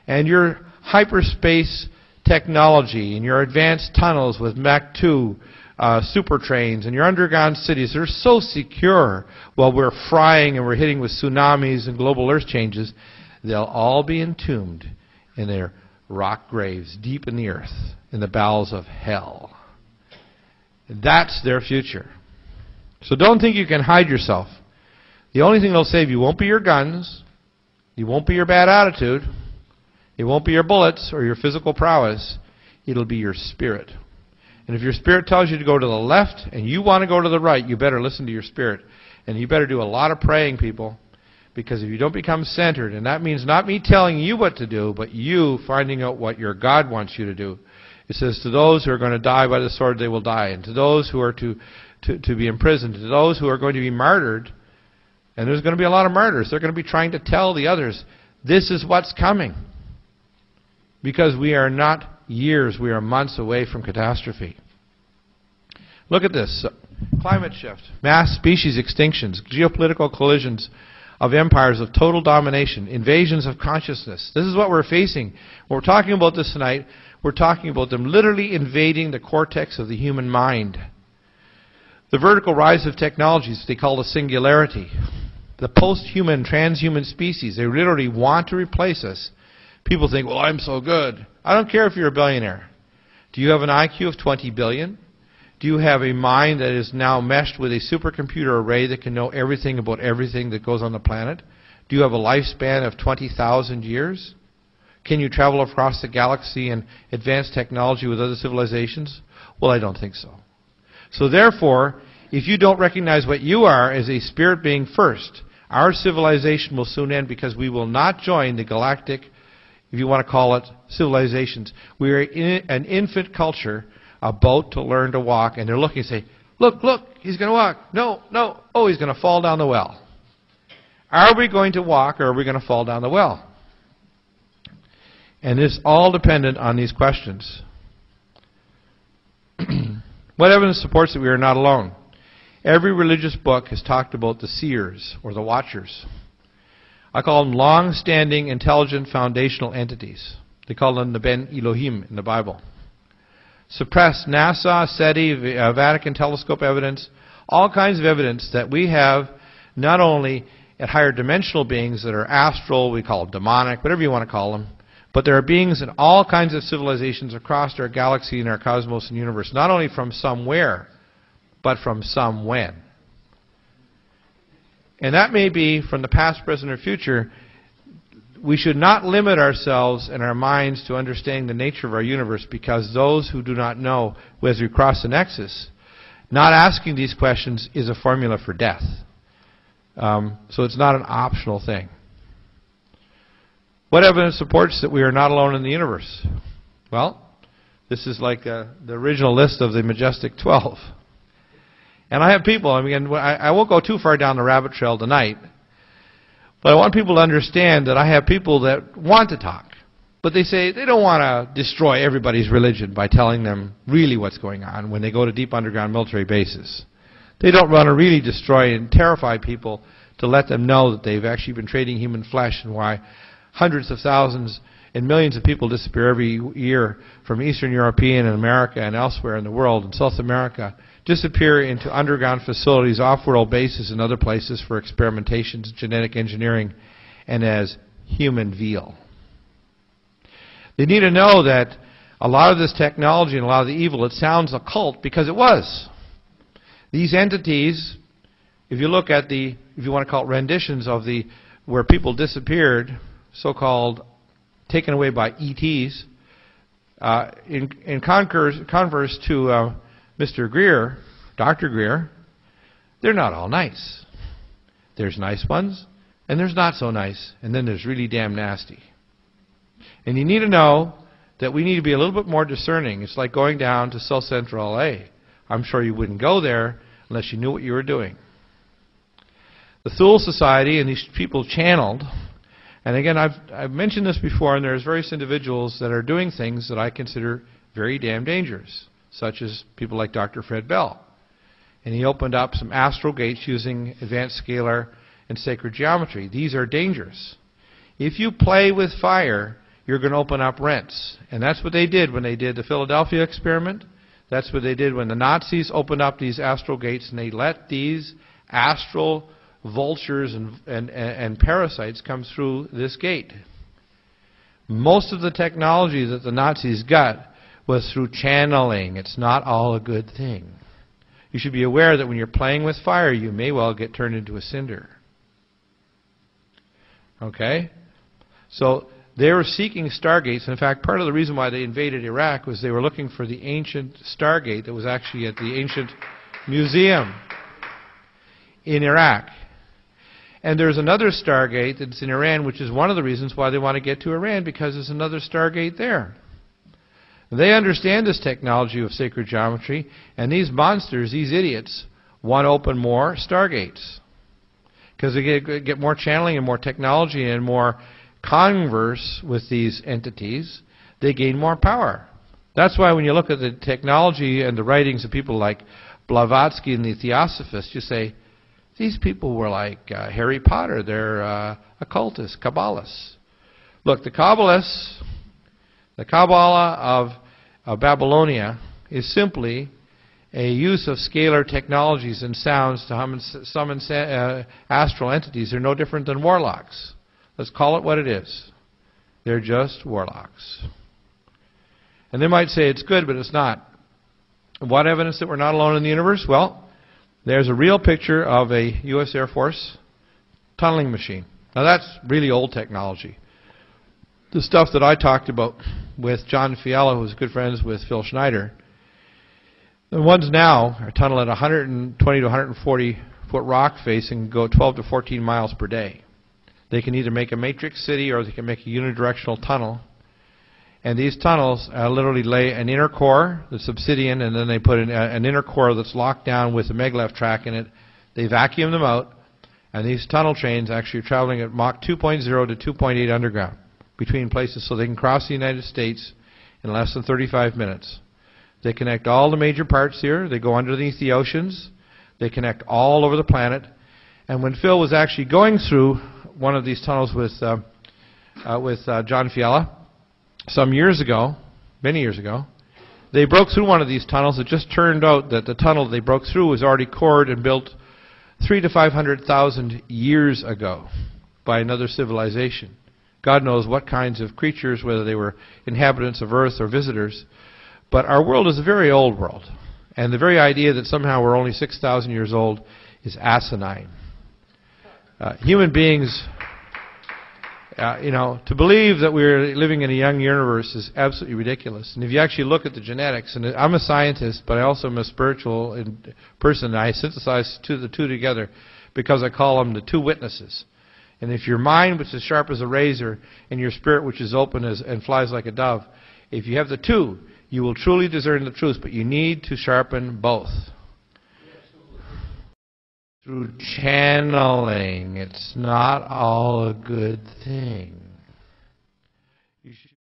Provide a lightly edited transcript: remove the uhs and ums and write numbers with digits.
and your hyperspace technology and your advanced tunnels with Mach 2 super trains and your underground cities, they're so secure while we're frying and we're hitting with tsunamis and global earth changes, they'll all be entombed in their rock graves deep in the earth, in the bowels of hell. That's their future. So don't think you can hide yourself. The only thing that'll save you won't be your guns, it won't be your bad attitude, it won't be your bullets or your physical prowess, it'll be your spirit. And if your spirit tells you to go to the left and you want to go to the right, you better listen to your spirit. And you better do a lot of praying, people, because if you don't become centered, and that means not me telling you what to do, but you finding out what your God wants you to do. It says, to those who are going to die by the sword, they will die. And to those who are to be imprisoned, to those who are going to be martyred, and there's going to be a lot of martyrs, they're going to be trying to tell the others, this is what's coming. Because we are not years, we are months away from catastrophe. Look at this. Climate shift, mass species extinctions, geopolitical collisions of empires of total domination, invasions of consciousness. This is what we're facing. When we're talking about this tonight, we're talking about them literally invading the cortex of the human mind. The vertical rise of technologies they call the singularity. The post-human, transhuman species, they literally want to replace us. People think, well, I'm so good. I don't care if you're a billionaire. Do you have an IQ of 20 billion? Do you have a mind that is now meshed with a supercomputer array that can know everything about everything that goes on the planet? Do you have a lifespan of 20,000 years? Can you travel across the galaxy and advance technology with other civilizations? Well, I don't think so. So therefore, if you don't recognize what you are as a spirit being first, our civilization will soon end because we will not join the galactic, if you want to call it, civilizations. We are an infant culture about to learn to walk, and they're looking and say, look, he's going to walk. No, oh, he's going to fall down the well. Are we going to walk or are we going to fall down the well? And it's all dependent on these questions. What evidence supports that we are not alone? Every religious book has talked about the seers or the watchers. I call them long-standing, intelligent, foundational entities. They call them the Ben Elohim in the Bible. Suppressed NASA, SETI, Vatican telescope evidence, all kinds of evidence that we have not only at higher dimensional beings that are astral, we call them demonic, whatever you want to call them, but there are beings in all kinds of civilizations across our galaxy and our cosmos and universe, not only from somewhere, but from some when. And that may be from the past, present, or future. We should not limit ourselves and our minds to understanding the nature of our universe, because those who do not know, as we cross the nexus, not asking these questions is a formula for death. So it's not an optional thing. What evidence supports that we are not alone in the universe? Well, this is like the original list of the Majestic 12. And I have people, I won't go too far down the rabbit trail tonight, but I want people to understand that I have people that want to talk, but they say they don't want to destroy everybody's religion by telling them really what's going on when they go to deep underground military bases. They don't want to really destroy and terrify people to let them know that they've actually been trading human flesh, and why hundreds of thousands and millions of people disappear every year from Eastern European and America and elsewhere in the world, and South America, disappear into underground facilities, off-world bases and other places for experimentations, genetic engineering, and as human veal. They need to know that a lot of this technology and a lot of the evil, it sounds occult because it was. These entities, if you look at the, if you want to call it renditions of the, where people disappeared, so-called taken away by ETs, in converse to Mr. Greer, Dr. Greer, they're not all nice. There's nice ones, and there's not so nice, and then there's really damn nasty. And you need to know that we need to be a little bit more discerning. It's like going down to South Central LA. I'm sure you wouldn't go there unless you knew what you were doing. The Thule Society and these people channeled, and again, I've mentioned this before, and there's various individuals that are doing things that I consider very damn dangerous, such as people like Dr. Fred Bell. And he opened up some astral gates using advanced scalar and sacred geometry. These are dangerous. If you play with fire, you're going to open up rents. And that's what they did when they did the Philadelphia experiment. That's what they did when the Nazis opened up these astral gates, and they let these astral vultures and parasites come through this gate. Most of the technology that the Nazis got was through channeling. It's not all a good thing. You should be aware that when you're playing with fire, you may well get turned into a cinder. Okay? So they were seeking stargates. In fact, part of the reason why they invaded Iraq was they were looking for the ancient stargate that was actually at the ancient museum in Iraq. And there's another stargate that's in Iran, which is one of the reasons why they want to get to Iran, because there's another stargate there. They understand this technology of sacred geometry, and these monsters, these idiots, want to open more stargates. Because they get more channeling and more technology and more converse with these entities, they gain more power. That's why when you look at the technology and the writings of people like Blavatsky and the Theosophists, you say, these people were like Harry Potter. They're occultists, Kabbalists. Look, the Kabbalists, the Kabbalah of Babylonia is simply a use of scalar technologies and sounds to summon astral entities. They're no different than warlocks. Let's call it what it is. They're just warlocks. And they might say it's good, but it's not. What evidence that we're not alone in the universe? Well, there's a real picture of a U.S. Air Force tunneling machine. Now that's really old technology. The stuff that I talked about with John Fiala, who's good friends with Phil Schneider, the ones now are tunnel at 120 to 140 foot rock face and go 12 to 14 miles per day. They can either make a matrix city or they can make a unidirectional tunnel. And these tunnels literally lay an inner core that's obsidian, and then they put an inner core that's locked down with a maglev track in it. They vacuum them out, and these tunnel trains actually are traveling at Mach 2.0 to 2.8 underground between places, so they can cross the United States in less than 35 minutes. They connect all the major parts here. They go underneath the oceans. They connect all over the planet. And when Phil was actually going through one of these tunnels with John Fiala, some years ago, many years ago, they broke through one of these tunnels. It just turned out that the tunnel they broke through was already cored and built 300,000 to 500,000 years ago by another civilization. God knows what kinds of creatures, whether they were inhabitants of Earth or visitors. But our world is a very old world. And the very idea that somehow we're only 6,000 years old is asinine. Human beings... to believe that we're living in a young universe is absolutely ridiculous. And if you actually look at the genetics, and I'm a scientist, but I also am a spiritual person, and I synthesize the two together because I call them the two witnesses. And if your mind, which is sharp as a razor, and your spirit, which is open and flies like a dove, if you have the two, you will truly discern the truth, but you need to sharpen both. Through channeling, it's not all a good thing. You should